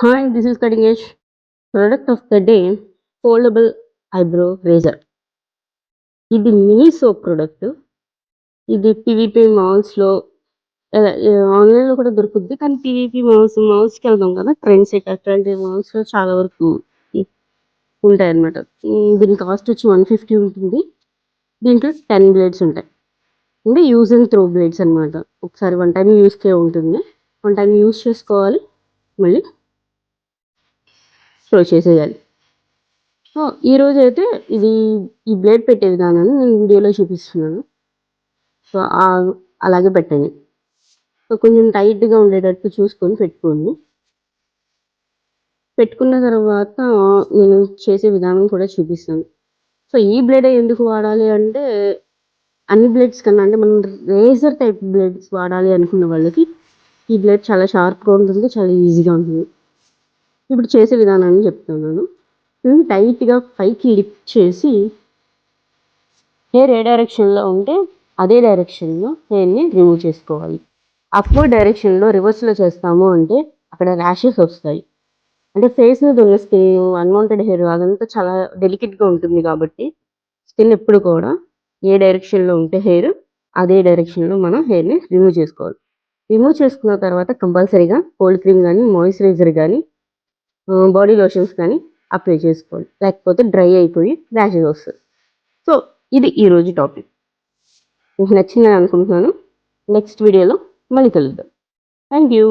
Hi, this is Cutting Edge. Product of the day foldable eyebrow razor. ఇది mini soap product. ఇది PVP మాల్స్‌లో ఆన్‌లైన్‌లో కూడా దొరుకుద్ది. కానీ పీవీపీ మాల్స్‌కెళ్తాం కదా! ట్రెండ్ సెట్ అట్లాంటి మాల్స్‌లో చాలా వరకు ఇ ఉంటాయన్నమాట. దీని కాస్ట్ వచ్చి 150 ఉంటుంది. దీంట్లో 10 బ్లేడ్స్ ఉంటాయి. అంటే యూజ్ అండ్ త్రో బ్లేడ్స్ అన్నమాట. ఒకసారి వన్ టైమ్ యూజ్‌కే ఉంటుంది. వన్ టైమ్ యూజ్ చేసుకోవాలి. మళ్ళీ త్రో చేసేయాలి. సో, ఈరోజైతే ఇది ఈ బ్లేడ్ పెట్టే విధానాన్ని నేను వీడియోలో చూపిస్తున్నాను. సో, అలాగే పెట్టండి. సో, కొంచెం టైట్‌గా ఉండేటట్టు చూసుకొని పెట్టుకోండి. పెట్టుకున్న తర్వాత నేను చేసే విధానం కూడా చూపిస్తాను. సో, ఈ బ్లేడే ఎందుకు వాడాలి అంటే, అన్ని బ్లేడ్స్ కన్నా అంటే మనం రేజర్ టైప్ బ్లేడ్స్ వాడాలి అనుకున్న వాళ్ళకి ఈ బ్లేడ్ చాలా షార్ప్‌గా ఉంటుంది. చాలా ఈజీగా ఉంటుంది. ఇప్పుడు చేసే విధానాన్ని చెప్తున్నాను. టైట్‌గా పైకి లిఫ్ట్ చేసి హెయిర్ ఏ డైరెక్షన్‌లో ఉంటే అదే డైరెక్షన్‌లో హెయిర్‌ని రిమూవ్ చేసుకోవాలి. అప్‌వర్డ్ డైరెక్షన్‌లో రివర్స్‌లో చేస్తాము అంటే అక్కడ ర్యాషెస్ వస్తాయి. అంటే ఫేస్ మీద ఉన్న స్కిన్, అన్‌వాంటెడ్ హెయిర్ అదంతా చాలా డెలికేట్‌గా ఉంటుంది కాబట్టి స్కిన్ ఎప్పుడు కూడా ఏ డైరెక్షన్‌లో ఉంటే హెయిర్ అదే డైరెక్షన్‌లో మనం హెయిర్‌ని రిమూవ్ చేసుకోవాలి. రిమూవ్ చేసుకున్న తర్వాత కంపల్సరీగా కోల్డ్ క్రీమ్ గానీ, మాయిశ్చరైజర్ గానీ, బాడీ లోషన్స్ కానీ అప్లై చేసుకోవాలి. లేకపోతే డ్రై అయిపోయి ర్యాషెస్ వస్తాయి. సో, ఇది ఈరోజు టాపిక్. మీకు నచ్చిందని అనుకుంటున్నాను. నెక్స్ట్ వీడియోలో మళ్ళీ కలుద్దాం. Thank you.